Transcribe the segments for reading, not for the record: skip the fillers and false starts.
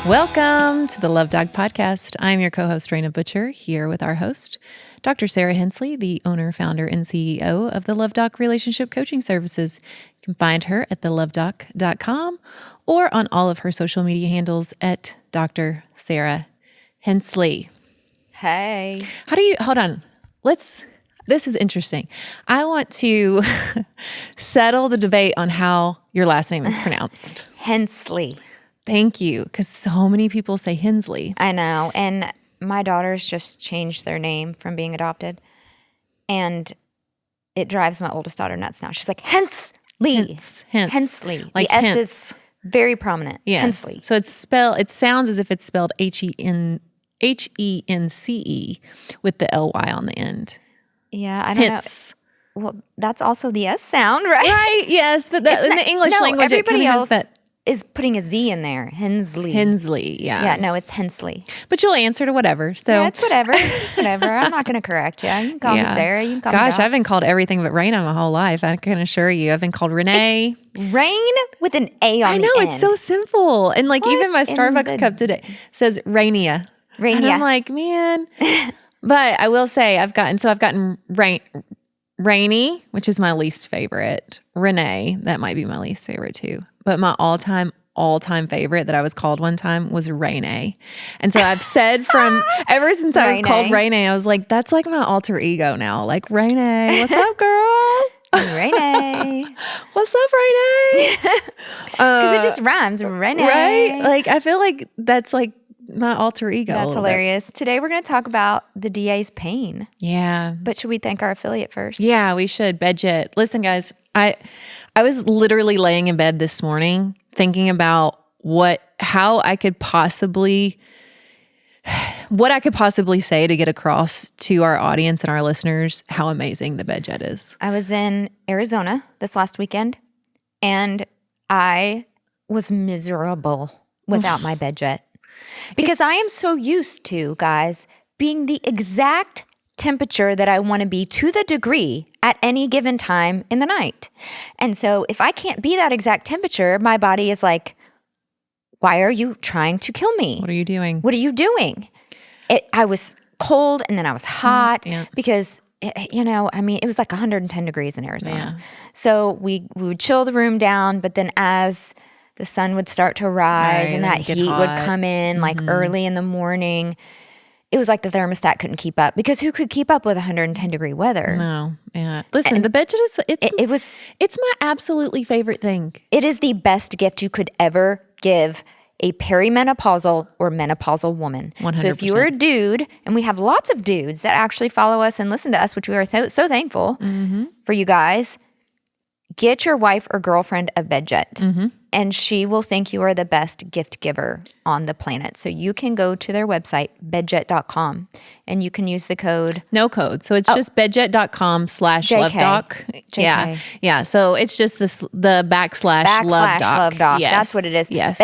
Welcome to the Love Dog Podcast. I'm your co-host, Raina Butcher, here with our host, Dr. Sarah Hensley, the owner, founder, and CEO of the Love Doc Relationship Coaching Services. You can find her at thelovedoc.com or on all of her social media handles at Dr. Sarah Hensley. Hey. Hold on. This is interesting. I want to settle the debate on how your last name is pronounced. Hensley. Thank you, because so many people say Hensley. I know. And my daughters just changed their name from being adopted. And it drives my oldest daughter nuts now. She's like, Hensley. Hensley. Like the S hence. is very prominent. Yes. Hensley. So it sounds as if it's spelled Hence with the LY on the end. Yeah, I don't Hence. know. Well, that's also the S sound, right? Right, yes. But in the English language, everybody it kind of else has that. is putting a Z in there. Hensley. Hensley, yeah. Yeah, no, it's Hensley. But you'll answer to whatever. So Yeah, it's whatever. It's whatever. I'm not going to correct you. You can call me Sarah. You can call me Gosh, Doc. I've been called everything but Raina my whole life. I can assure you. I've been called Renee. Rain with an A on I the know, end. it's so simple. And like even my in Starbucks the- cup today says Rainia. And I'm like, man. But I will say I've gotten Rainy, which is my least favorite. Renee, that might be my least favorite too. But my all-time favorite that I was called one time was Rainay. And so I've said ever since I was called Rainay, I was like, that's like my alter ego now. Like, Rainay, what's up, girl? Rainay. What's up, Rainay? Because it just rhymes. Rainay. Right? Like, I feel like that's like my alter ego. That's hilarious. Today we're going to talk about the DA's pain. Yeah. But should we thank our affiliate first? Yeah, we should. Bedjet. Listen, guys, I was literally laying in bed this morning thinking about what I could possibly say to get across to our audience and our listeners how amazing the Bedjet is. I was in Arizona this last weekend, and I was miserable without my Bedjet. Because I am so used to, guys, being the exact temperature that I want to be to the degree at any given time in the night. And so if I can't be that exact temperature, my body is like, why are you trying to kill me? What are you doing? What are you doing? I was cold and then I was hot because, it was like 110 degrees in Arizona. Yeah. So we would chill the room down, but then as the sun would start to rise and that heat would come in like early in the morning, it was like the thermostat couldn't keep up, because who could keep up with 110 degree weather? No. Yeah. Listen, the Bedjet is it's my absolutely favorite thing. It is the best gift you could ever give a perimenopausal or menopausal woman. 100%. So if you are a dude, and we have lots of dudes that actually follow us and listen to us, which we are so thankful for you guys, get your wife or girlfriend a Bedjet, and she will think you are the best gift giver on the planet. So you can go to their website, bedjet.com, and you can use the code. No code. So it's just bedjet.com/lovedoc. JK. Yeah. So it's just the backslash lovedoc. lovedoc. Yes. That's what it is. Yes.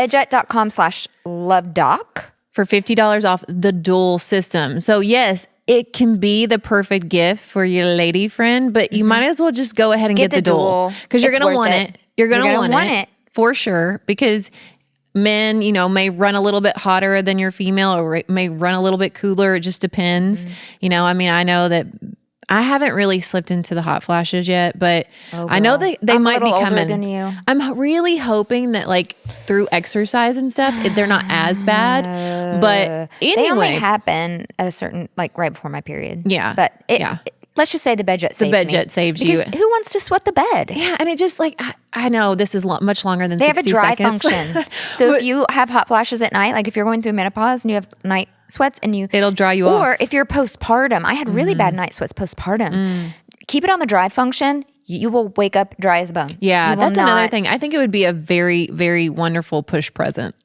Bedjet.com/lovedoc. For $50 off the dual system. So yes, it can be the perfect gift for your lady friend, but you might as well just go ahead and get the dual, because you're It's going to worth want it. it. You're going to You're gonna want want it it. for sure, because men, may run a little bit hotter than your female, or may run a little bit cooler. It just depends. I know that I haven't really slipped into the hot flashes yet, but I know they I'm might a be little older coming. than you. I'm really hoping that like through exercise and stuff, they're not as bad. But anyway, They only happen at a certain, like right before my period. Yeah. But let's just say the Bedjet saves me. Bedjet saves you. Because who wants to sweat the bed? Yeah, and it just like I know this is much longer than They have 60 a dry seconds. function. So if you have hot flashes at night, like if you're going through menopause and you have night sweats and It'll dry you off. Or if you're postpartum. I had really bad night sweats postpartum. Keep it on the dry function. You will wake up dry as a bone. Yeah, You will that's another not- thing. I think it would be a very, very wonderful push present.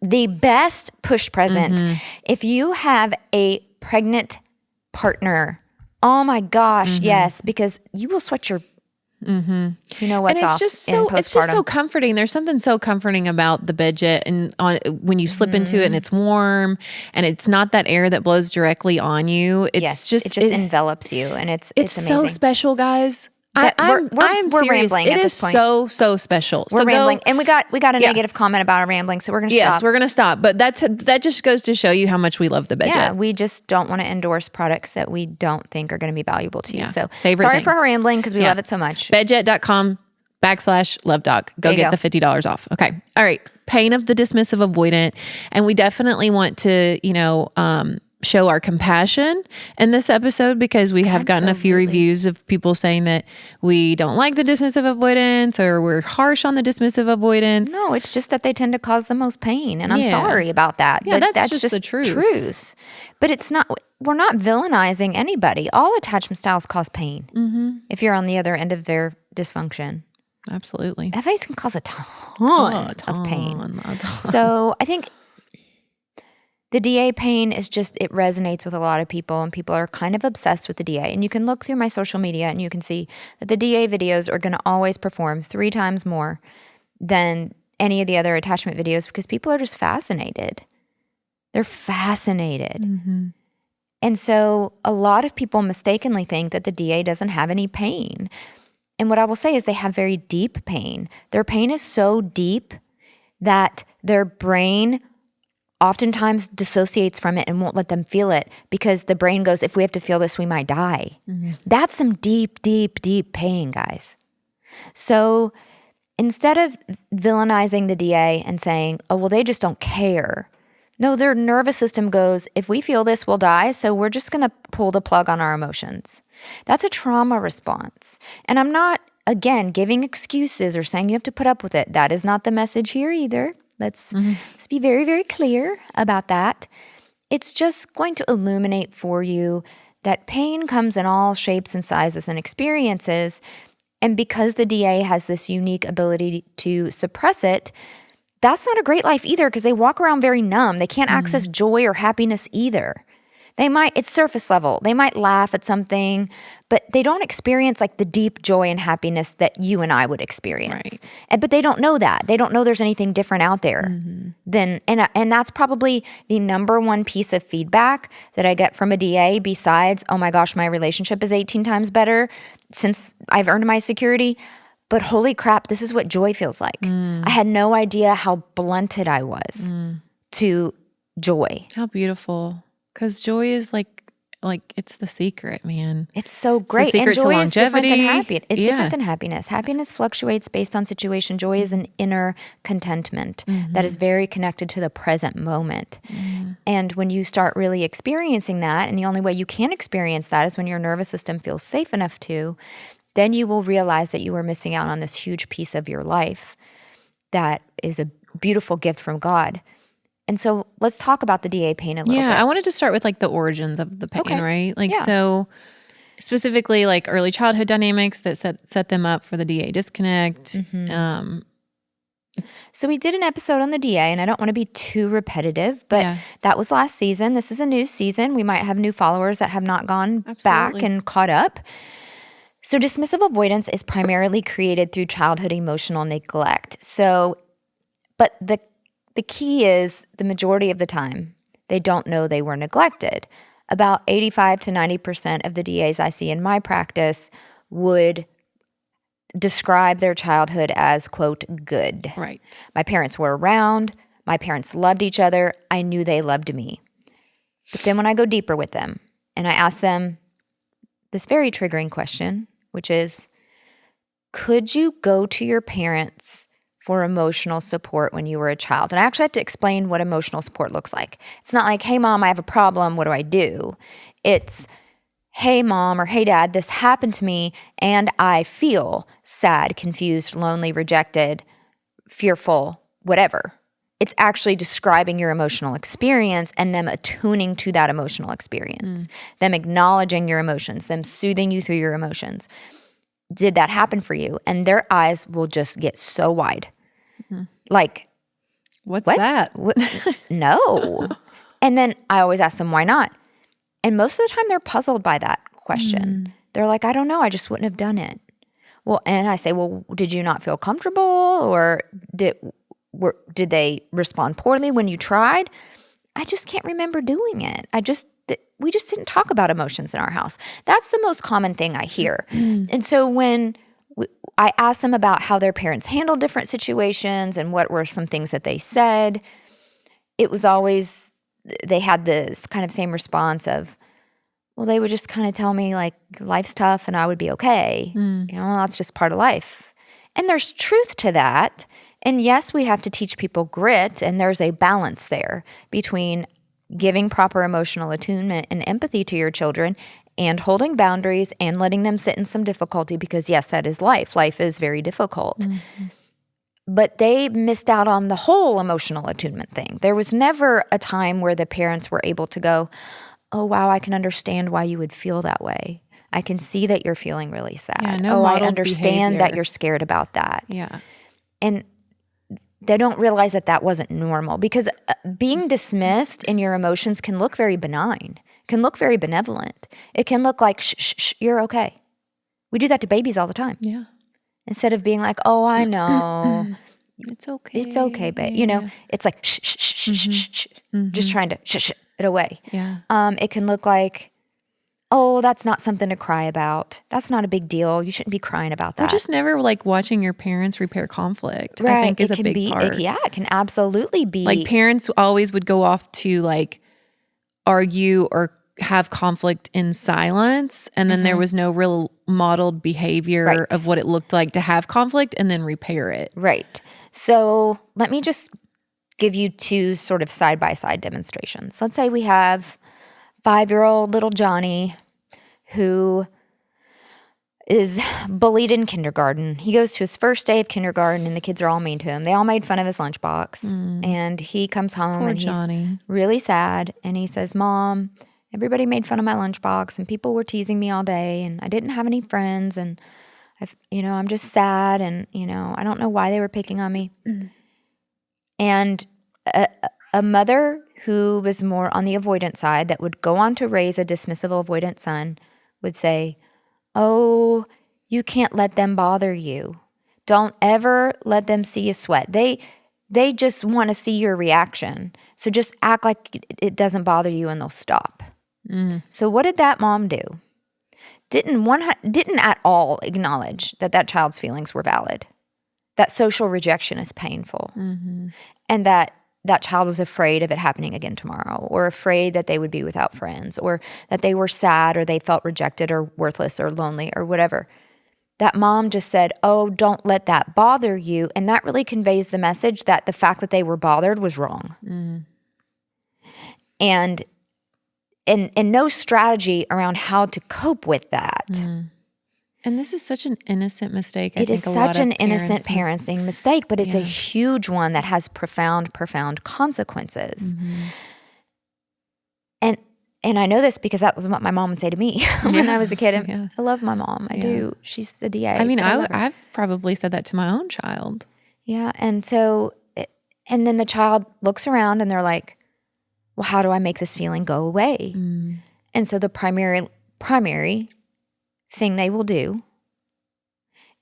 The best push present. If you have a pregnant partner, oh my gosh, yes, because you will sweat your you know what's and off it's just in so postpartum. comforting. There's something so comforting about the Bedjet, and when you slip into it and it's warm and it's not that air that blows directly on you. It's Yes, just it just envelops you, and it's it's amazing. so special, guys. I'm serious. rambling It at is this point. so special. We're so rambling, and we got a negative comment about our rambling, so we're going to stop. Yes, we're going to stop. But that just goes to show you how much we love the Bedjet. Yeah, we just don't want to endorse products that we don't think are going to be valuable to you. So Favorite sorry thing. for our rambling because we love it so much. Bedjet.com/lovedoc. Go get the $50 off. Okay. All right. Pain of the dismissive avoidant. And we definitely want to, show our compassion in this episode because we have gotten a few reviews of people saying that we don't like the dismissive avoidance or we're harsh on the dismissive avoidance. No, it's just that they tend to cause the most pain. And I'm sorry about that. Yeah, but that's just the truth. But we're not villainizing anybody. All attachment styles cause pain if you're on the other end of their dysfunction. Absolutely. FAs can cause a ton of pain. So I think the DA pain is just, it resonates with a lot of people, and people are kind of obsessed with the DA. And you can look through my social media and you can see that the DA videos are going to always perform 3 times more than any of the other attachment videos because people are just fascinated. They're fascinated. Mm-hmm. And so a lot of people mistakenly think that the DA doesn't have any pain. And what I will say is they have very deep pain. Their pain is so deep that their brain oftentimes dissociates from it and won't let them feel it because the brain goes, if we have to feel this, we might die. Mm-hmm. That's some deep, deep, deep pain, guys. So instead of villainizing the DA and saying, oh, well, they just don't care. No, their nervous system goes, if we feel this, we'll die. So we're just going to pull the plug on our emotions. That's a trauma response. And I'm not, again, giving excuses or saying you have to put up with it. That is not the message here either. Let's be very, very clear about that. It's just going to illuminate for you that pain comes in all shapes and sizes and experiences. And because the DA has this unique ability to suppress it, that's not a great life either because they walk around very numb. They can't access joy or happiness either. It's surface level. They might laugh at something, but they don't experience like the deep joy and happiness that you and I would experience. Right. But they don't know that. They don't know there's anything different out there. And that's probably the number one piece of feedback that I get from a DA besides, oh my gosh, my relationship is 18 times better since I've earned my security. But holy crap, this is what joy feels like. I had no idea how blunted I was to joy. How beautiful. Because joy is like it's the secret, man. It's so great. And joy is different than happiness. It's Yeah. different than happiness. Happiness fluctuates based on situation. Joy is an inner contentment that is very connected to the present moment. And when you start really experiencing that, and the only way you can experience that is when your nervous system feels safe enough to, then you will realize that you are missing out on this huge piece of your life that is a beautiful gift from God. And so let's talk about the DA pain a little bit. Yeah, I wanted to start with like the origins of the pain, right? So specifically like early childhood dynamics that set them up for the DA disconnect. So we did an episode on the DA, and I don't want to be too repetitive, but that was last season. This is a new season. We might have new followers that have not gone back and caught up. So dismissive avoidance is primarily created through childhood emotional neglect. But the key is the majority of the time, they don't know they were neglected. About 85 to 90% of the DAs I see in my practice would describe their childhood as, quote, good. Right. My parents were around. My parents loved each other. I knew they loved me. But then when I go deeper with them and I ask them this very triggering question, which is, could you go to your parents for emotional support when you were a child? And I actually have to explain what emotional support looks like. It's not like, hey, mom, I have a problem. What do I do? It's, hey, mom, or hey, dad, this happened to me and I feel sad, confused, lonely, rejected, fearful, whatever. It's actually describing your emotional experience and them attuning to that emotional experience, them acknowledging your emotions, them soothing you through your emotions. Did that happen for you? And their eyes will just get so wide. Like, what's that? No. And then I always ask them, why not? And most of the time they're puzzled by that question. They're like, I don't know. I just wouldn't have done it. Well, and I say, well, did you not feel comfortable, or did they respond poorly when you tried? I just can't remember doing it. we just didn't talk about emotions in our house. That's the most common thing I hear. And so when I asked them about how their parents handled different situations and what were some things that they said, it was always, they had this kind of same response of, well, they would just kind of tell me like life's tough and I would be okay. You know, that's just part of life. And there's truth to that. And yes, we have to teach people grit, and there's a balance there between giving proper emotional attunement and empathy to your children and holding boundaries and letting them sit in some difficulty, because yes, that is life. Life is very difficult. But they missed out on the whole emotional attunement thing. There was never a time where the parents were able to go, oh, wow, I can understand why you would feel that way. I can see that you're feeling really sad. I understand that you're scared about that. Yeah. And they don't realize that that wasn't normal, because being dismissed in your emotions can look very benign, can look very benevolent. It can look like, shh, you're okay. We do that to babies all the time. Yeah. Instead of being like, oh, I know. It's okay. It's okay, babe. You know, it's like, shh, just trying to shh it away. Yeah. It can look like, oh, that's not something to cry about. That's not a big deal. You shouldn't be crying about that. Or just never like watching your parents repair conflict, I think is a big part. It can absolutely be. Like parents always would go off to like argue or have conflict in silence. And then there was no real modeled behavior of what it looked like to have conflict and then repair it. Right. So let me just give you two sort of side-by-side demonstrations. Let's say we have 5-year-old little Johnny who is bullied in kindergarten. He goes to his first day of kindergarten and the kids are all mean to him. They all made fun of his lunchbox. And he comes home Poor and Johnny. He's really sad. And he says, Mom, everybody made fun of my lunchbox and people were teasing me all day and I didn't have any friends and I'm just sad and, I don't know why they were picking on me. And a mother who was more on the avoidant side that would go on to raise a dismissive avoidant son would say, oh, you can't let them bother you. Don't ever let them see you sweat. They just want to see your reaction. So just act like it doesn't bother you and they'll stop. So what did that mom do? Didn't at all acknowledge that child's feelings were valid, that social rejection is painful, and that child was afraid of it happening again tomorrow, or afraid that they would be without friends, or that they were sad, or they felt rejected or worthless or lonely or whatever. That mom just said, oh, don't let that bother you. And that really conveys the message that the fact that they were bothered was wrong. And no strategy around how to cope with that. And this is such an innocent mistake. It is such an innocent parenting mistake, but it's a huge one that has profound consequences. And I know this because that was what my mom would say to me when I was a kid. And I love my mom. I do. She's a DA. I mean, I've probably said that to my own child. Yeah. And so, and then the child looks around and they're like, well, how do I make this feeling go away? And so the primary thing they will do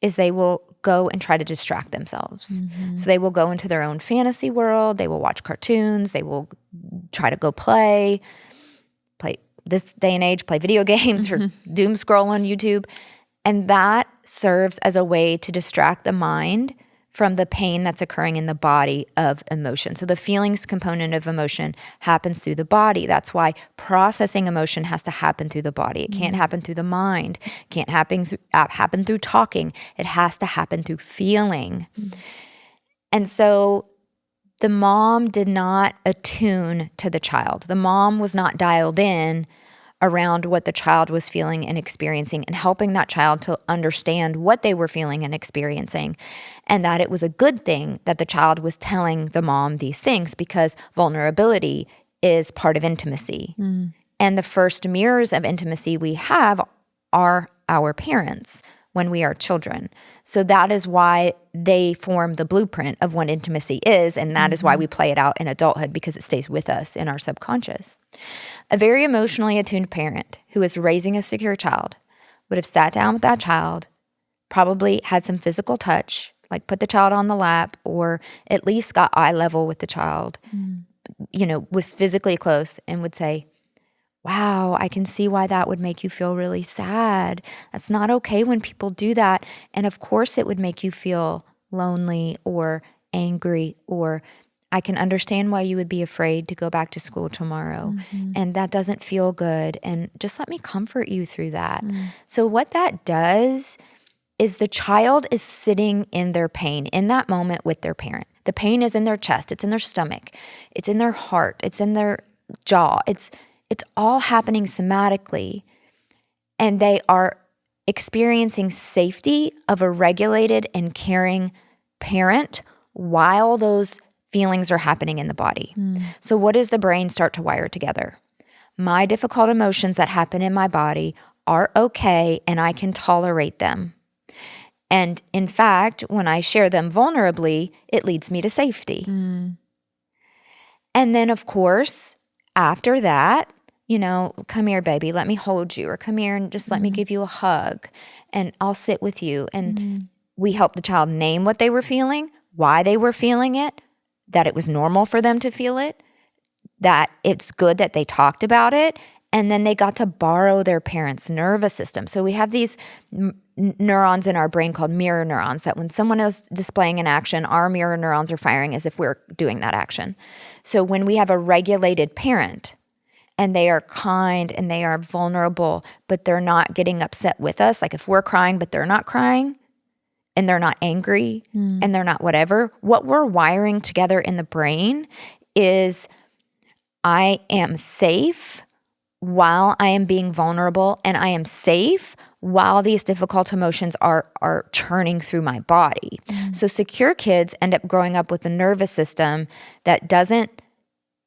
is they will go and try to distract themselves. So they will go into their own fantasy world. They will watch cartoons. They will try to go play this day and age, play video games or doom scroll on YouTube. And that serves as a way to distract the mind from the pain that's occurring in the body of emotion. So the feelings component of emotion happens through the body. That's why processing emotion has to happen through the body. It can't happen through the mind. It can't happen through talking. It has to happen through feeling. And so the mom did not attune to the child. The mom was not dialed in around what the child was feeling and experiencing and helping that child to understand what they were feeling and experiencing, and that it was a good thing that the child was telling the mom these things, because vulnerability is part of intimacy. And the first mirrors of intimacy we have are our parents when we are children. So that is why they form the blueprint of what intimacy is, and that is why we play it out in adulthood, because it stays with us in our subconscious. A very emotionally attuned parent who is raising a secure child would have sat down with that child, probably had some physical touch, like put the child on the lap, or at least got eye level with the child, was physically close, and would say, wow, I can see why that would make you feel really sad. That's not okay when people do that. And of course, it would make you feel lonely or angry, or I can understand why you would be afraid to go back to school tomorrow. And that doesn't feel good. And just let me comfort you through that. So what that does is the child is sitting in their pain in that moment with their parent. The pain is in their chest. It's in their stomach. It's in their heart. It's in their jaw. It's all happening somatically. And they are experiencing safety of a regulated and caring parent while those feelings are happening in the body. So what does the brain start to wire together? My difficult emotions that happen in my body are okay and I can tolerate them. And in fact, when I share them vulnerably, it leads me to safety. And then, of course, after that, come here, baby, let me hold you, or come here and just let me give you a hug, and I'll sit with you. And we help the child name what they were feeling, why they were feeling it, that it was normal for them to feel it, that it's good that they talked about it, and then they got to borrow their parents' nervous system. So we have these neurons in our brain called mirror neurons that when someone is displaying an action, our mirror neurons are firing as if we're doing that action. So when we have a regulated parent and they are kind and they are vulnerable, but they're not getting upset with us, like if we're crying but they're not crying, and they're not angry and they're not whatever, what we're wiring together in the brain is I am safe while I am being vulnerable, and I am safe while these difficult emotions are churning through my body. So secure kids end up growing up with a nervous system that doesn't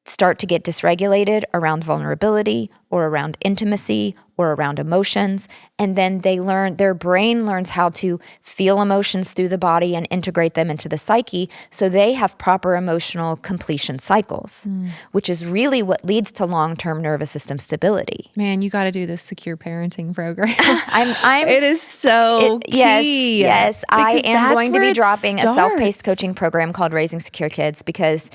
start to get dysregulated around vulnerability or around intimacy or around emotions. And then their brain learns how to feel emotions through the body and integrate them into the psyche. So they have proper emotional completion cycles, which is really what leads to long-term nervous system stability. Man, you got to do this secure parenting program. It is so key. Yes. I am going to be dropping a self-paced coaching program called Raising Secure Kids, because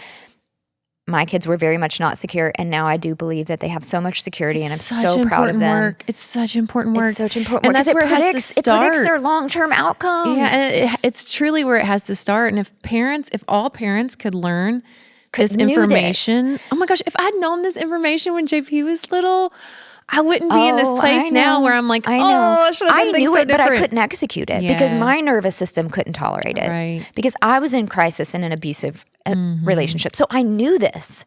my kids were very much not secure, and now I do believe that they have so much security, and I'm so proud of them. It's such important work. It's such important and work. that's where it has to start. It predicts their long-term outcomes. Yeah, and it's truly where it has to start. And if all parents could learn this information, oh my gosh, if I'd known this information when JP was little, I wouldn't be in this place now where I'm like, I should have done things so different. But I couldn't execute it because my nervous system couldn't tolerate it. Right. Because I was in crisis in an abusive relationship. So I knew this,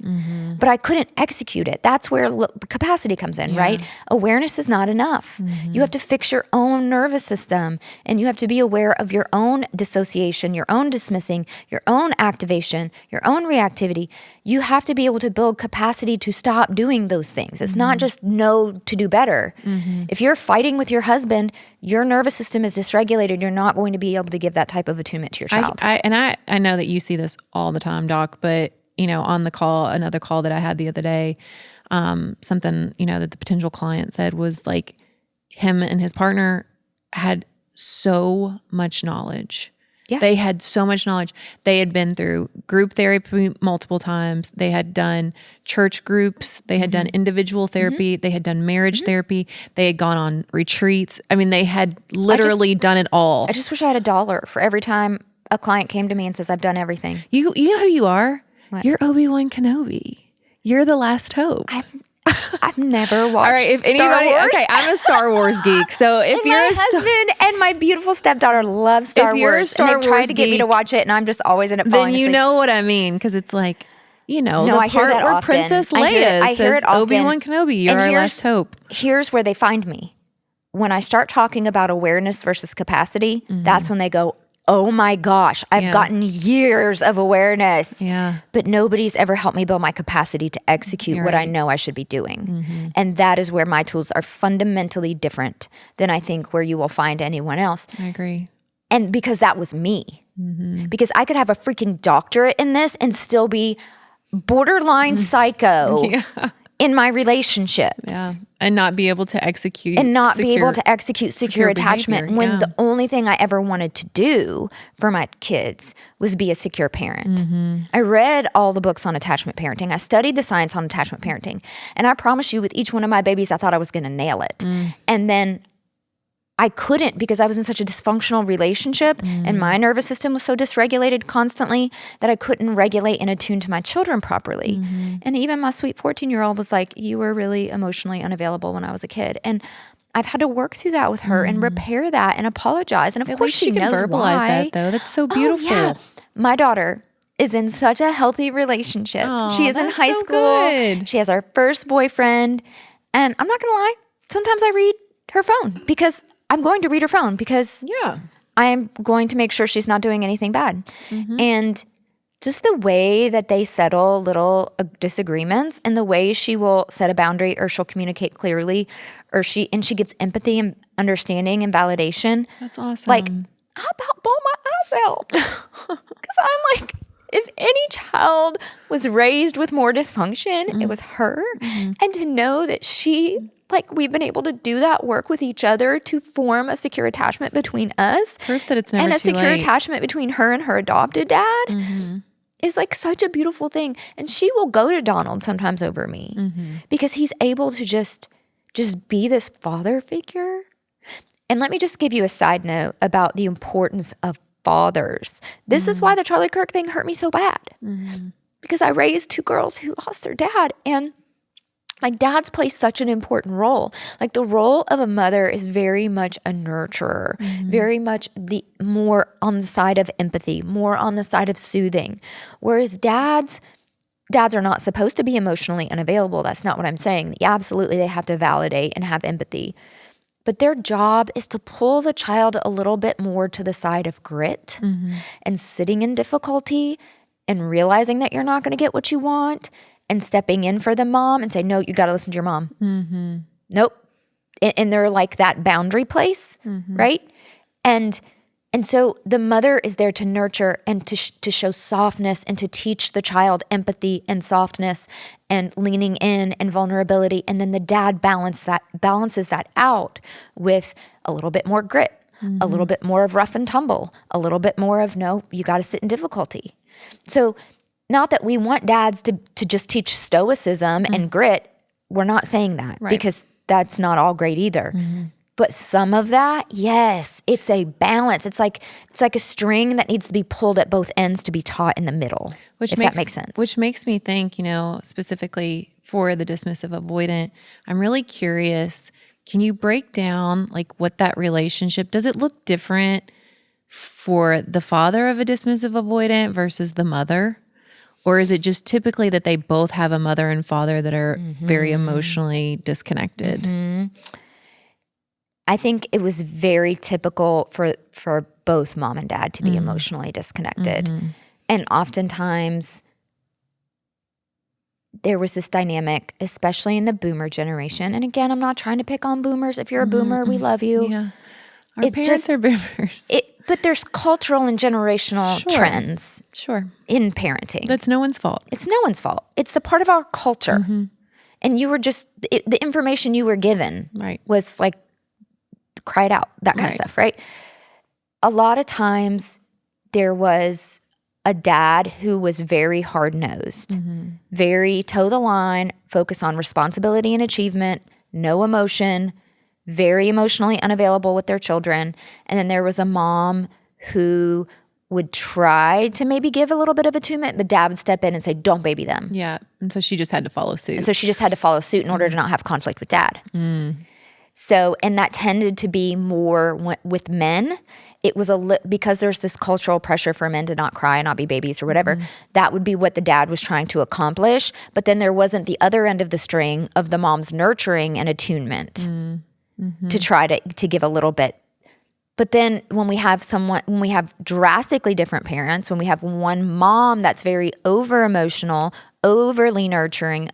but I couldn't execute it. That's where the capacity comes in, right? Awareness is not enough. You have to fix your own nervous system, and you have to be aware of your own dissociation, your own dismissing, your own activation, your own reactivity. You have to be able to build capacity to stop doing those things. It's not just know to do better. If you're fighting with your husband, your nervous system is dysregulated. You're not going to be able to give that type of attunement to your child. I know that you see this all the time, Doc, but on the call, another call that I had the other day, something, that the potential client said was like him and his partner had so much knowledge. Yeah. They had so much knowledge. They had been through group therapy multiple times. They had done church groups. They had done individual therapy. They had done marriage therapy. They had gone on retreats. I mean, they had literally done it all. I just wish I had $1 for every time a client came to me and says, I've done everything. You know who you are? What? You're Obi-Wan Kenobi. You're the last hope. I've never watched. All right, if anybody, okay, I'm a Star Wars geek. So if and my husband and my beautiful stepdaughter love Star Wars, and they tried to get me to watch it, and I'm just always end up falling asleep. Then you know what I mean, because it's like, the I part where often. Princess Leia says, Obi-Wan Kenobi, you're our last hope. Here's where they find me. When I start talking about awareness versus capacity, that's when they go, oh my gosh, I've gotten years of awareness, but nobody's ever helped me build my capacity to execute what I know I should be doing. And that is where my tools are fundamentally different than I think where you will find anyone else. I agree. And because that was me. Because I could have a freaking doctorate in this and still be borderline psycho. in my relationships. Yeah. And not be able to execute. Secure attachment behavior. when the only thing I ever wanted to do for my kids was be a secure parent. I read all the books on attachment parenting. I studied the science on attachment parenting. And I promise you, with each one of my babies, I thought I was going to nail it. And then I couldn't, because I was in such a dysfunctional relationship and my nervous system was so dysregulated constantly that I couldn't regulate and attune to my children properly. And even my sweet 14-year-old was like, you were really emotionally unavailable when I was a kid. And I've had to work through that with her and repair that and apologize. And of course she knows verbalize why. that though. That's so beautiful. Oh, yeah. My daughter is in such a healthy relationship. She is in high school. Good. She has her first boyfriend. And I'm not going to lie, sometimes I read her phone because I'm going to read her phone because I am going to make sure she's not doing anything bad. And just the way that they settle little disagreements and the way she will set a boundary or she'll communicate clearly or she gives empathy and understanding and validation. That's awesome. Like, how about bawl my eyes out? Because I'm like, if any child was raised with more dysfunction, it was her. And to know that we've been able to do that work with each other to form a secure attachment between us. Proof that it's never and a too secure late. attachment between her and her adopted dad is like such a beautiful thing. And she will go to Donald sometimes over me because he's able to just be this father figure. And let me just give you a side note about the importance of fathers. This is why the Charlie Kirk thing hurt me so bad. Because I raised two girls who lost their dad, and like dads play such an important role. Like the role of a mother is very much a nurturer, very much the more on the side of empathy, more on the side of soothing. Whereas dads are not supposed to be emotionally unavailable. That's not what I'm saying. Absolutely, they have to validate and have empathy. But their job is to pull the child a little bit more to the side of grit and sitting in difficulty and realizing that you're not going to get what you want and stepping in for the mom and say, no, you got to listen to your mom. Nope. And they're like that boundary place, right? And so the mother is there to nurture and to show softness and to teach the child empathy and softness and leaning in and vulnerability. And then the dad balances that out with a little bit more grit, a little bit more of rough and tumble, a little bit more of, no, you got to sit in difficulty. So not that we want dads to just teach stoicism and grit. We're not saying that because that's not all great either. But some of that, yes, it's a balance. It's like a string that needs to be pulled at both ends to be taught in the middle, if that makes sense. Which makes me think, specifically for the dismissive avoidant, I'm really curious, can you break down like what that relationship, does it look different for the father of a dismissive avoidant versus the mother? Or is it just typically that they both have a mother and father that are very emotionally disconnected? I think it was very typical for both mom and dad to be emotionally disconnected. And oftentimes there was this dynamic, especially in the boomer generation. And again, I'm not trying to pick on boomers. If you're a boomer, we love you. Yeah. Our parents are boomers. But there's cultural and generational trends in parenting. That's no one's fault. It's no one's fault. It's the part of our culture. And you were the information you were given was like, cried out, that kind of stuff, right? A lot of times there was a dad who was very hard-nosed, very toe the line, focus on responsibility and achievement, no emotion, very emotionally unavailable with their children. And then there was a mom who would try to maybe give a little bit of attunement, but dad would step in and say, don't baby them. Yeah. And so she just had to follow suit. And so she just had to follow suit in order to not have conflict with dad. So, and that tended to be more with men. It was because there's this cultural pressure for men to not cry and not be babies or whatever. That would be what the dad was trying to accomplish. But then there wasn't the other end of the string of the mom's nurturing and attunement to try to give a little bit. But then when we have drastically different parents, when we have one mom that's very over emotional, overly nurturing,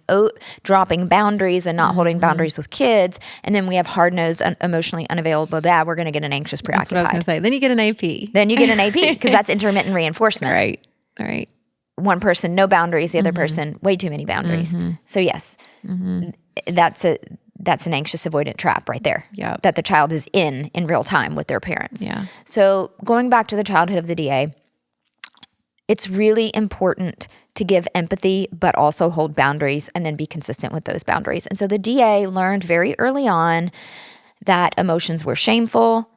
dropping boundaries and not holding boundaries with kids, and then we have hard-nosed, emotionally unavailable dad, we're going to get an anxious, preoccupied. That's what I was going to say. Then you get an AP. Then you get an AP because that's intermittent reinforcement. Right. one person, no boundaries, the other person, way too many boundaries. So yes, that's an anxious avoidant trap right there that the child is in real time with their parents. Yeah. So going back to the childhood of the DA, it's really important to give empathy, but also hold boundaries and then be consistent with those boundaries. And so the DA learned very early on that emotions were shameful.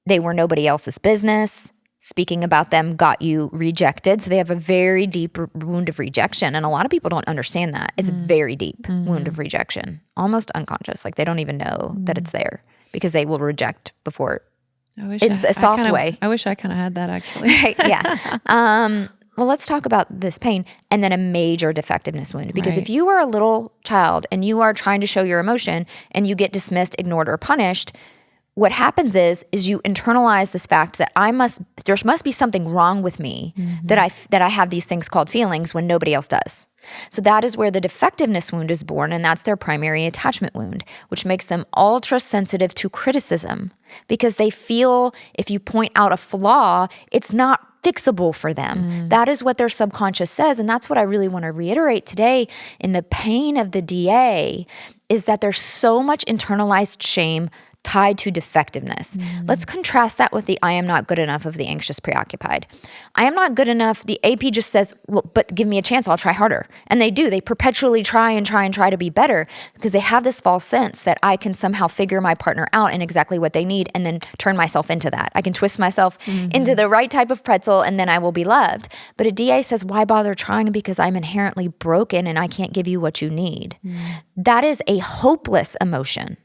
They were nobody else's business. Speaking about them got you rejected. So they have a very deep wound of rejection. And a lot of people don't understand that. It's a very deep wound of rejection, almost unconscious. Like they don't even know that it's there because they will reject before. It's a soft way. I wish I kind of had that actually. Right, yeah. Well, let's talk about this pain and then a major defectiveness wound. Because if you are a little child and you are trying to show your emotion and you get dismissed, ignored, or punished, what happens is you internalize this fact that there must be something wrong with me that I have these things called feelings when nobody else does. So that is where the defectiveness wound is born, and that's their primary attachment wound, which makes them ultra sensitive to criticism because they feel if you point out a flaw, it's not fixable for them. That is what their subconscious says, and that's what I really want to reiterate today in the pain of the DA is that there's so much internalized shame tied to defectiveness. Let's contrast that with the I am not good enough of the anxious preoccupied. I am not good enough. The AP just says, well, but give me a chance. I'll try harder. And they do. They perpetually try to be better because they have this false sense that I can somehow figure my partner out and exactly what they need and then turn myself into that. I can twist myself into the right type of pretzel and then I will be loved. But a DA says, why bother trying because I'm inherently broken and I can't give you what you need. That is a hopeless emotion.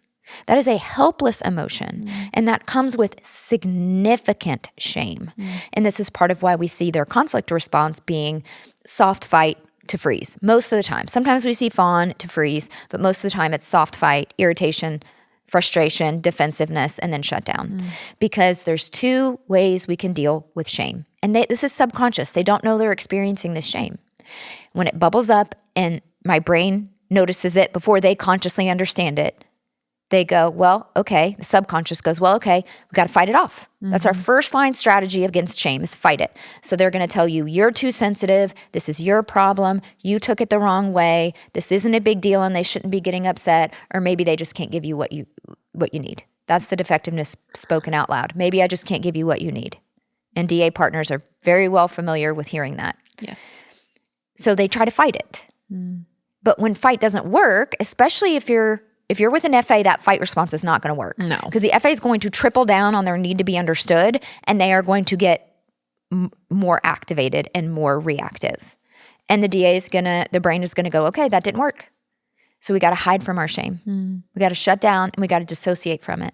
That is a helpless emotion, and that comes with significant shame. And this is part of why we see their conflict response being soft fight to freeze most of the time. Sometimes we see fawn to freeze, but most of the time it's soft fight, irritation, frustration, defensiveness, and then shutdown. Because there's two ways we can deal with shame. And this is subconscious. They don't know they're experiencing this shame. When it bubbles up and my brain notices it before they consciously understand it, they go, well, okay. The subconscious goes, well, okay, we got to fight it off. That's our first line strategy against shame is fight it. So they're going to tell you, you're too sensitive. This is your problem. You took it the wrong way. This isn't a big deal and they shouldn't be getting upset. Or maybe they just can't give you what you need. That's the defectiveness spoken out loud. Maybe I just can't give you what you need. And DA partners are very well familiar with hearing that. Yes. So they try to fight it. But when fight doesn't work, especially if you're with an FA, that fight response is not going to work. No. Because the FA is going to triple down on their need to be understood, and they are going to get more activated and more reactive. And the brain is going to go, okay, that didn't work. So we got to hide from our shame. We got to shut down and we got to dissociate from it.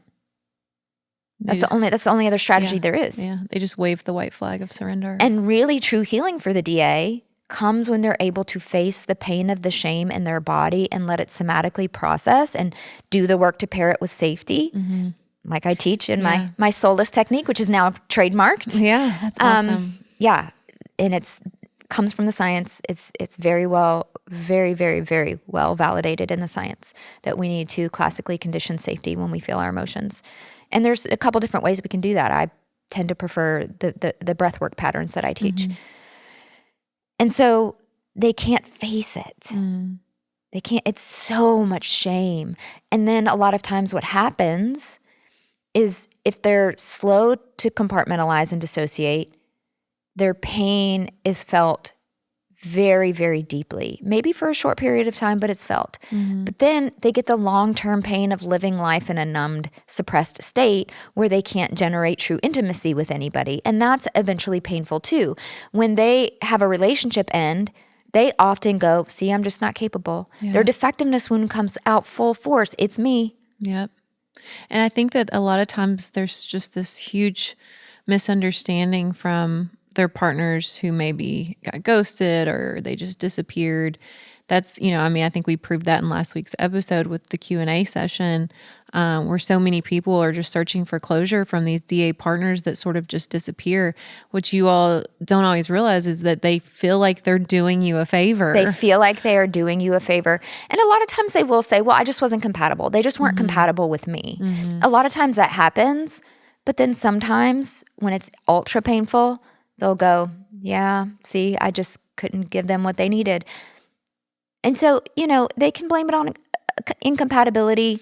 That's the only other strategy there is. Yeah, they just wave the white flag of surrender. And really true healing for the DA comes when they're able to face the pain of the shame in their body and let it somatically process and do the work to pair it with safety, like I teach in my soulless technique, which is now trademarked. Yeah, that's awesome. Yeah, and it's comes from the science. It's very well, very, very, very well validated in the science that we need to classically condition safety when we feel our emotions. And there's a couple different ways we can do that. I tend to prefer the breath work patterns that I teach. And so they can't face it. They can't, it's so much shame. And then a lot of times what happens is if they're slow to compartmentalize and dissociate, their pain is felt very, very deeply, maybe for a short period of time, but it's felt. But then they get the long-term pain of living life in a numbed, suppressed state where they can't generate true intimacy with anybody. And that's eventually painful too. When they have a relationship end, they often go, see, I'm just not capable. Their defectiveness wound comes out full force. It's me. Yep. And I think that a lot of times there's just this huge misunderstanding from their partners who maybe got ghosted or they just disappeared. That's, I think we proved that in last week's episode with the Q&A session, where so many people are just searching for closure from these DA partners that sort of just disappear. What you all don't always realize is that they feel like they're doing you a favor. They feel like they are doing you a favor. And a lot of times they will say, well, I just wasn't compatible. They just weren't compatible with me. A lot of times that happens, but then sometimes when it's ultra painful, they'll go, yeah, see, I just couldn't give them what they needed. And so, they can blame it on incompatibility.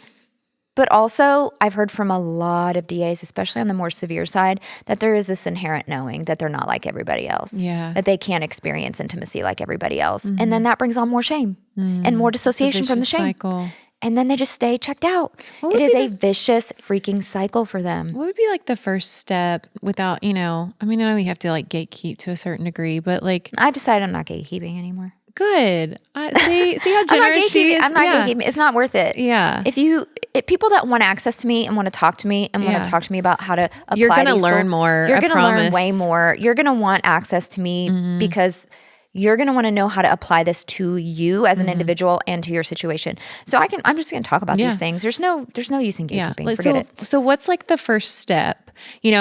But also, I've heard from a lot of DAs, especially on the more severe side, that there is this inherent knowing that they're not like everybody else. Yeah. That they can't experience intimacy like everybody else. And then that brings on more shame and more dissociation from the shame. Cycle. And then they just stay checked out. It is a vicious freaking cycle for them. What would be like the first step without, I know you have to like gatekeep to a certain degree, but like. I've decided I'm not gatekeeping anymore. Good. See how generous she is? I'm not gatekeeping. It's not worth it. Yeah. If people that want access to me and want to talk to me and want to talk to me about how to apply you're going to these learn tools, more. You're going to learn way more. You're going to want access to me because you're going to want to know how to apply this to you as an individual and to your situation. So I'm just going to talk about these things. There's no use in gatekeeping. Forget it. So what's like the first step,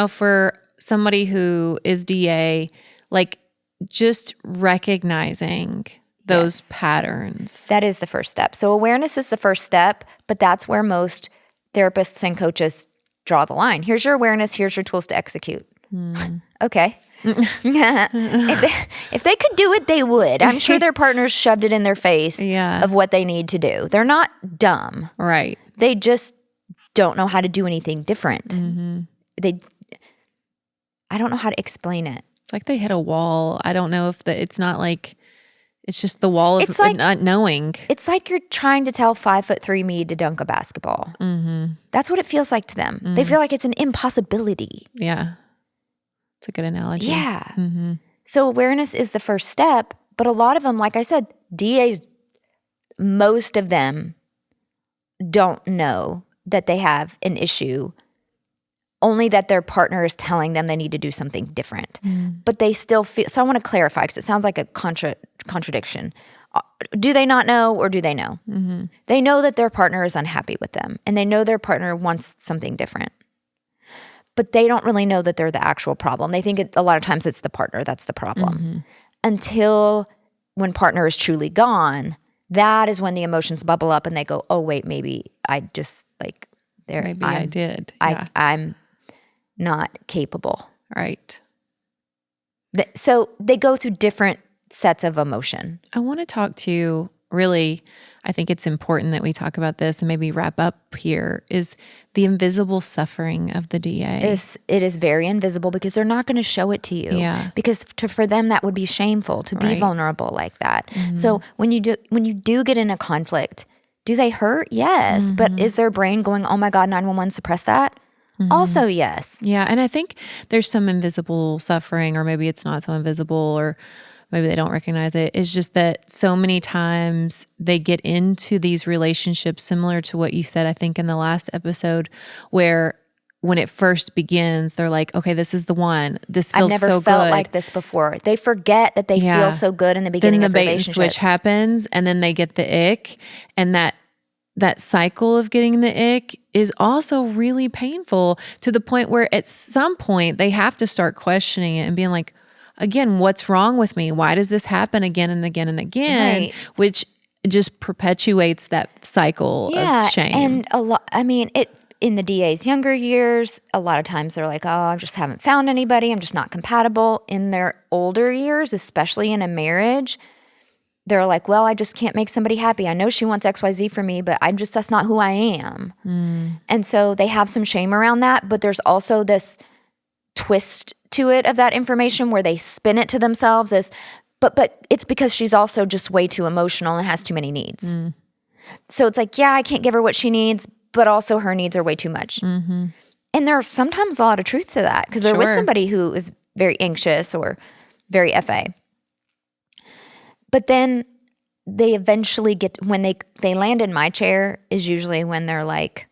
for somebody who is DA, like just recognizing those patterns. That is the first step. So awareness is the first step, but that's where most therapists and coaches draw the line. Here's your awareness. Here's your tools to execute. Okay. If they could do it, they would. I'm sure their partners shoved it in their face of what they need to do. They're not dumb. Right. They just don't know how to do anything different. I don't know how to explain it. It's like they hit a wall. I don't know if it's not like, it's just the wall of not knowing. It's like you're trying to tell 5'3" me to dunk a basketball. That's what it feels like to them. They feel like it's an impossibility. Yeah. It's a good analogy. Yeah. So awareness is the first step, but a lot of them, like I said, DAs, most of them don't know that they have an issue, only that their partner is telling them they need to do something different. But they still feel, so I want to clarify because it sounds like a contradiction. Do they not know or do they know? They know that their partner is unhappy with them and they know their partner wants something different. But they don't really know that they're the actual problem. They think a lot of times it's the partner that's the problem. Until when partner is truly gone, that is when the emotions bubble up and they go, oh, wait, maybe I just like, I did. I'm not capable. Right. So they go through different sets of emotion. I want to talk to you, really, I think it's important that we talk about this and maybe wrap up here, is the invisible suffering of the DA. It is very invisible because they're not going to show it to you. Yeah. Because for them, that would be shameful to be vulnerable like that. So when you do get in a conflict, do they hurt? Yes. But is their brain going, oh my God, 911, suppress that? Also, yes. Yeah. And I think there's some invisible suffering, or maybe it's not so invisible, or maybe they don't recognize it. It's just that so many times they get into these relationships similar to what you said, I think in the last episode, where when it first begins, they're like, okay, this is the one. This feels so good. I've never felt like this before. They forget that they feel so good in the beginning of relationships. Then the bait and switch happens, and then they get the ick, and that cycle of getting the ick is also really painful, to the point where at some point they have to start questioning it and being like, again, what's wrong with me? Why does this happen again and again and again? Right. Which just perpetuates that cycle of shame. And in the DA's younger years, a lot of times they're like, oh, I just haven't found anybody. I'm just not compatible. In their older years, especially in a marriage, they're like, well, I just can't make somebody happy. I know she wants XYZ from me, but that's not who I am. And so they have some shame around that, but there's also this twist to it of that information where they spin it to themselves as, but it's because she's also just way too emotional and has too many needs. So it's like, yeah, I can't give her what she needs, but also her needs are way too much. And there's sometimes a lot of truth to that because they're with somebody who is very anxious or very FA. But then they eventually when they land in my chair is usually when they're like,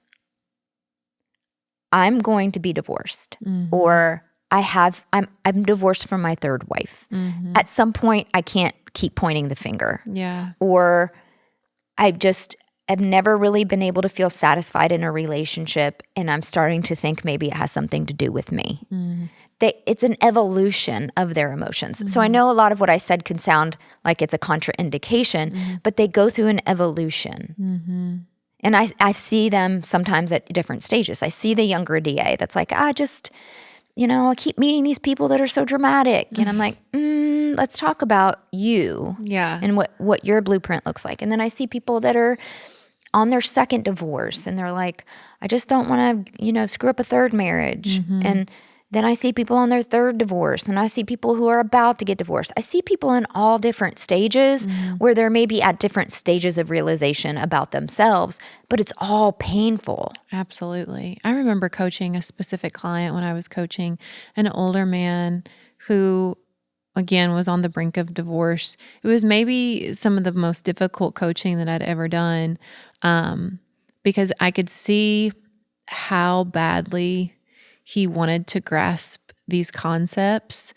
I'm going to be divorced, or I'm divorced from my third wife. At some point, I can't keep pointing the finger. Yeah. Or I've never really been able to feel satisfied in a relationship, and I'm starting to think maybe it has something to do with me. It's an evolution of their emotions. So I know a lot of what I said can sound like it's a contraindication, but they go through an evolution. And I see them sometimes at different stages. I see the younger DA that's like, I keep meeting these people that are so dramatic. And I'm like, let's talk about you. Yeah. And what your blueprint looks like. And then I see people that are on their second divorce and they're like, I just don't want to, screw up a third marriage. And then I see people on their third divorce, and I see people who are about to get divorced. I see people in all different stages where they're maybe at different stages of realization about themselves, but it's all painful. Absolutely. I remember coaching a specific client when I was coaching an older man who, again, was on the brink of divorce. It was maybe some of the most difficult coaching that I'd ever done, because I could see how badly he wanted to grasp these concepts,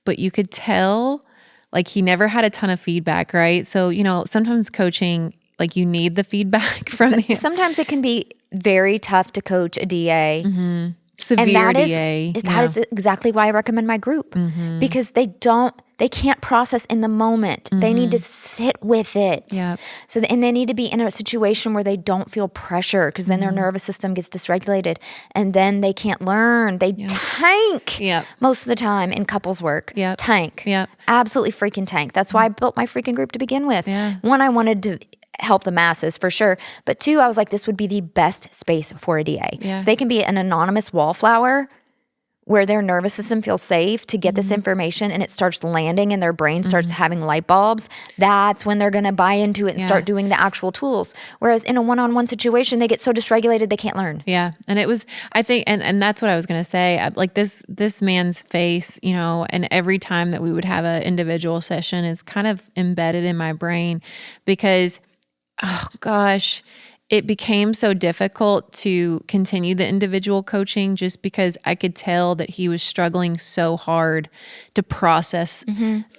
but you could tell like he never had a ton of feedback, right? So, sometimes coaching, like you need the feedback from Sometimes it can be very tough to coach a DA. Severe and DA. That is exactly why I recommend my group, because they can't process in the moment. They need to sit with it. Yep. And they need to be in a situation where they don't feel pressure, because then their nervous system gets dysregulated and then they can't learn. They tank most of the time in couples work. Tank. Absolutely freaking tank. That's why I built my freaking group to begin with. One, I wanted to help the masses for sure. But two, I was like, this would be the best space for a DA. If they can be an anonymous wallflower where their nervous system feels safe to get this information and it starts landing and their brain starts having light bulbs, that's when they're going to buy into it and start doing the actual tools. Whereas in a one-on-one situation, they get so dysregulated, they can't learn. Yeah. And it was, I think, and that's what I was going to say, like this man's face, and every time that we would have an individual session is kind of embedded in my brain, because oh gosh, it became so difficult to continue the individual coaching just because I could tell that he was struggling so hard to process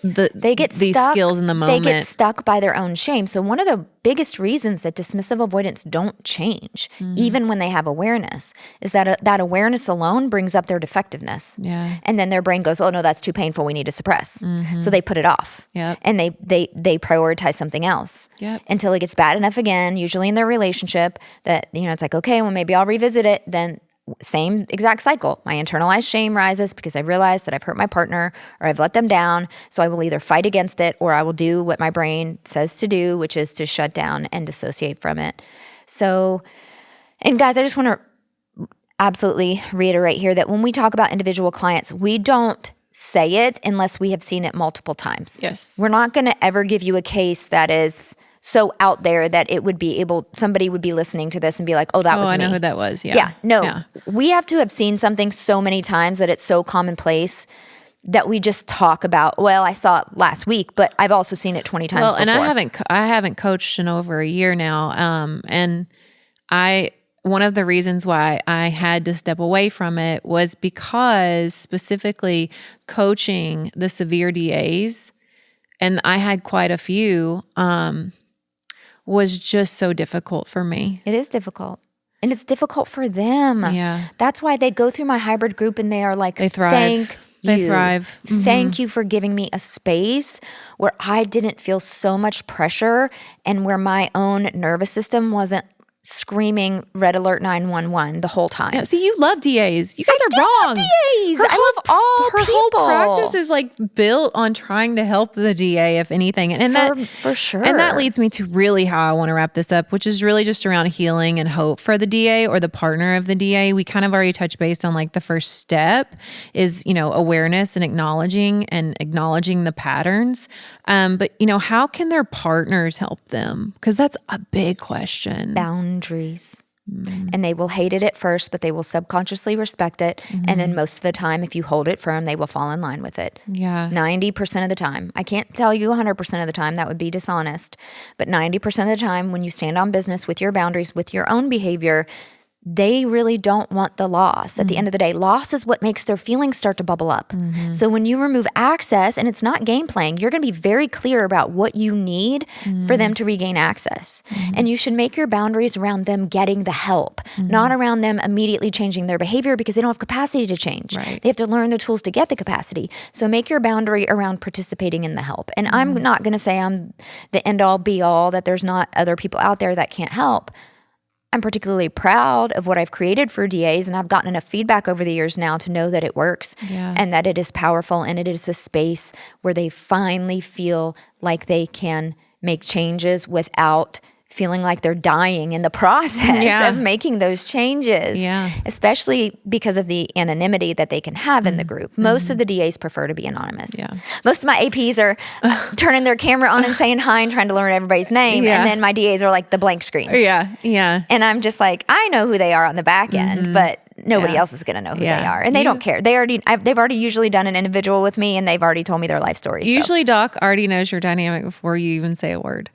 these skills in the moment. They get stuck by their own shame. So one of the biggest reasons that dismissive avoidants don't change, even when they have awareness, is that that awareness alone brings up their defectiveness. And then their brain goes, oh no, that's too painful, we need to suppress. So they put it off. And they prioritize something else until it gets bad enough again, usually in their relationship, that it's like, okay, well maybe I'll revisit it. Then same exact cycle. My internalized shame rises because I realize that I've hurt my partner or I've let them down. So I will either fight against it or I will do what my brain says to do, which is to shut down and dissociate from it. So, and guys, I just want to absolutely reiterate here that when we talk about individual clients, we don't say it unless we have seen it multiple times. We're not going to ever give you a case that is so out there that it would be somebody would be listening to this and be like, oh, that was me. I know who that was. We have to have seen something so many times that it's so commonplace that we just talk about, well, I saw it last week, but I've also seen it 20 times before. And I haven't coached in over a year now. And one of the reasons why I had to step away from it was because specifically coaching the severe DAs, and I had quite a few, was just so difficult for me. It is difficult. And it's difficult for them. That's why they go through my hybrid group and they are like, they thrive. They thrive. Thank you for giving me a space where I didn't feel so much pressure and where my own nervous system wasn't screaming red alert 911 the whole time. See, you love DAs. You guys are wrong. Love DAs. I love all her people. Whole practice is like built on trying to help the DA, if anything. And for sure. And that leads me to really how I want to wrap this up, which is really just around healing and hope for the DA or the partner of the DA. We kind of already touched base on like the first step is, awareness and acknowledging the patterns. But how can their partners help them? Because that's a big question. Boundaries. And they will hate it at first, but they will subconsciously respect it. And then most of the time, if you hold it firm, they will fall in line with it. 90% of the time. I can't tell you 100% of the time. That would be dishonest. But 90% of the time, when you stand on business with your boundaries, with your own behavior, they really don't want the loss. At the end of the day, loss is what makes their feelings start to bubble up. So when you remove access, and it's not game playing, you're going to be very clear about what you need for them to regain access. And you should make your boundaries around them getting the help, not around them immediately changing their behavior because they don't have capacity to change. They have to learn the tools to get the capacity. So make your boundary around participating in the help. And I'm not going to say I'm the end all be all, that there's not other people out there that can't help. I'm particularly proud of what I've created for DAs, and I've gotten enough feedback over the years now to know that it works and that it is powerful, and it is a space where they finally feel like they can make changes without feeling like they're dying in the process of making those changes, especially because of the anonymity that they can have in the group. Most of the DAs prefer to be anonymous. Most of my APs are turning their camera on and saying hi and trying to learn everybody's name. And then my DAs are like the blank screens. And I'm just like, I know who they are on the back end, but nobody else is going to know who they are. And they don't care. They've already usually done an individual with me, and they've already told me their life story. Usually Doc already knows your dynamic before you even say a word.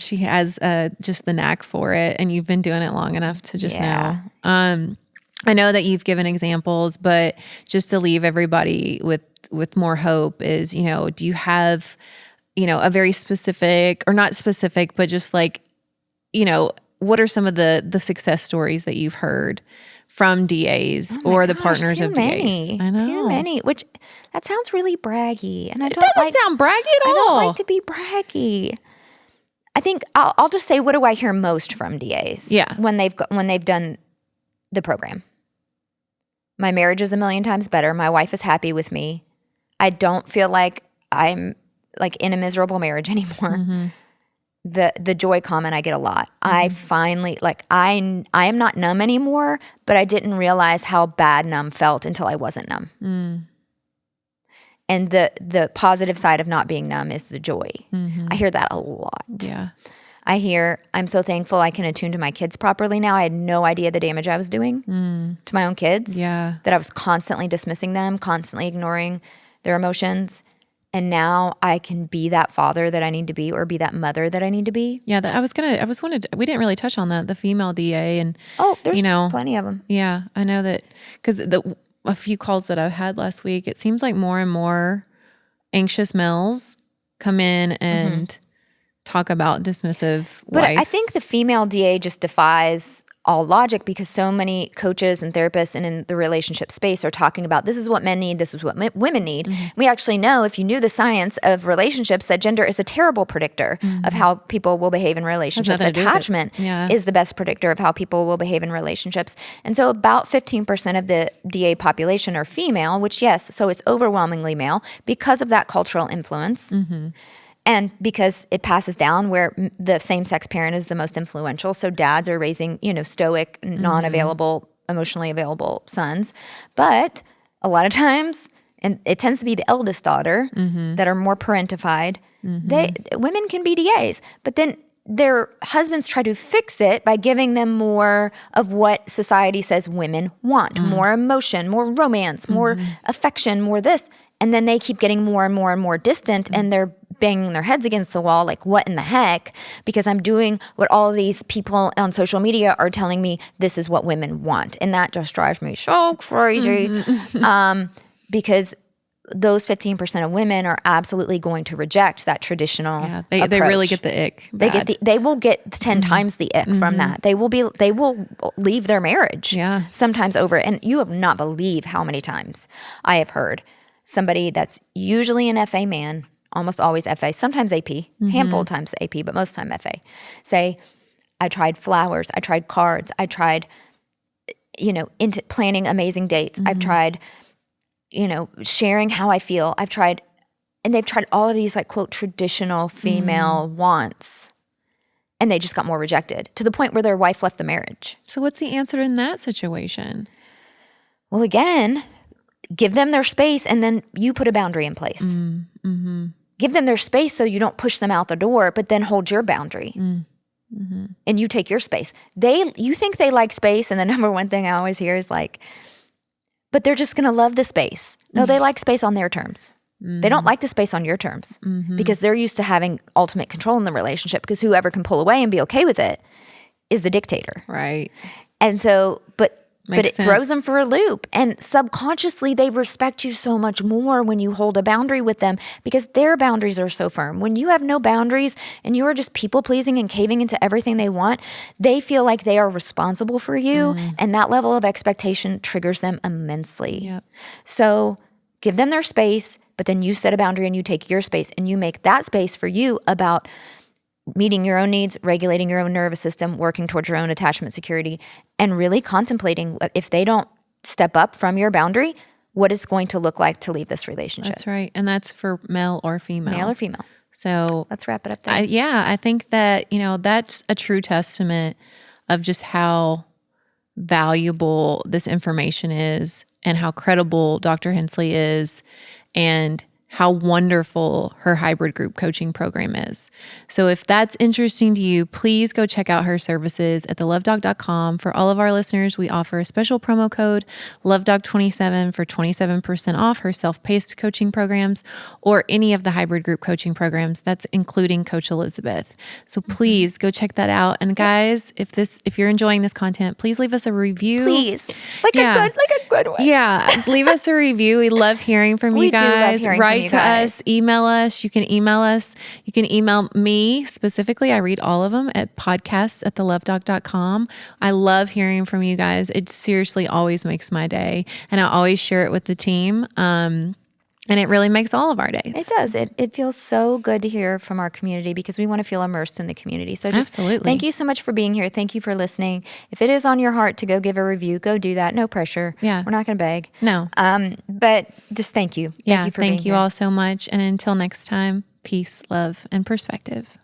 She has just the knack for it, and you've been doing it long enough to just know. I know that you've given examples, but just to leave everybody with more hope is, do you have, a very specific, or not specific, but just like, what are some of the success stories that you've heard from DAs or the partners of DAs? I know. Too many, which that sounds really braggy. And it doesn't sound braggy at all. I don't like to be braggy. I think I'll just say, what do I hear most from DAs? When they've done the program. My marriage is a million times better. My wife is happy with me. I don't feel like I'm like in a miserable marriage anymore. The joy comment I get a lot. I finally, I am not numb anymore, but I didn't realize how bad numb felt until I wasn't numb. And the positive side of not being numb is the joy. I hear that a lot. I hear, I'm so thankful I can attune to my kids properly now. I had no idea the damage I was doing to my own kids. That I was constantly dismissing them, constantly ignoring their emotions. And now I can be that father that I need to be, or be that mother that I need to be. We didn't really touch on that, the female DA. And there's plenty of them. Yeah, I know that, because a few calls that I've had last week, it seems like more and more anxious males come in and talk about dismissive But wives. I think the female DA just defies all logic, because so many coaches and therapists and in the relationship space are talking about, this is what men need, this is what women need. We actually know, if you knew the science of relationships, that gender is a terrible predictor of how people will behave in relationships. Attachment is the best predictor of how people will behave in relationships. And so about 15% of the DA population are female, which so it's overwhelmingly male because of that cultural influence. And because it passes down where the same-sex parent is the most influential. So dads are raising, stoic, non-available, emotionally available sons. But a lot of times, and it tends to be the eldest daughter that are more parentified, women can be DAs. But then their husbands try to fix it by giving them more of what society says women want. More emotion, more romance, more affection, more this. And then they keep getting more and more and more distant, and they're banging their heads against the wall like, what in the heck? Because I'm doing what all of these people on social media are telling me this is what women want. And that just drives me so crazy. Because those 15% of women are absolutely going to reject that traditional approach. They really get the ick. They will get 10 times the ick from that. They will leave their marriage sometimes over it. And you have not believe how many times I have heard somebody that's usually an FA man, almost always FA, sometimes AP, handful of times AP, but most time FA, say, I tried flowers, I tried cards, I tried, into planning amazing dates. I've tried, sharing how I feel. And they've tried all of these quote, traditional female wants. And they just got more rejected, to the point where their wife left the marriage. So what's the answer in that situation? Well, again, give them their space, and then you put a boundary in place. Give them their space so you don't push them out the door, but then hold your boundary. And you take your space. You think they like space, and the number one thing I always hear is but they're just going to love the space. No, they like space on their terms. They don't like the space on your terms, because they're used to having ultimate control in the relationship, because whoever can pull away and be okay with it is the dictator. Right. And so, but Makes it throws them for a loop. And subconsciously, they respect you so much more when you hold a boundary with them, because their boundaries are so firm. When you have no boundaries and you are just people-pleasing and caving into everything they want, they feel like they are responsible for you. And that level of expectation triggers them immensely. So give them their space, but then you set a boundary and you take your space and you make that space for you about meeting your own needs, regulating your own nervous system, working towards your own attachment security, and really contemplating if they don't step up from your boundary, what it's going to look like to leave this relationship. That's right. And that's for male or female. Male or female. So let's wrap it up there. I think that, that's a true testament of just how valuable this information is and how credible Dr. Hensley is and how wonderful her hybrid group coaching program is. So if that's interesting to you, please go check out her services at thelovedoc.com. For all of our listeners, we offer a special promo code, LoveDoc27, for 27% off her self-paced coaching programs or any of the hybrid group coaching programs. That's including Coach Elizabeth. So please go check that out. And guys, if you're enjoying this content, please leave us a review. Please. Like a good one. Yeah. Leave us a review. We love hearing from you guys. Write to us, email us. You can email us. You can email me specifically. I read all of them at podcasts@thelovedoc.com. I love hearing from you guys. It seriously always makes my day. And I always share it with the team. And it really makes all of our days. It does. It feels so good to hear from our community because we want to feel immersed in the community. So just Absolutely. Thank you so much for being here. Thank you for listening. If it is on your heart to go give a review, go do that. No pressure. Yeah. We're not going to beg. No. But just thank you. Thank you all so much. And until next time, peace, love, and perspective.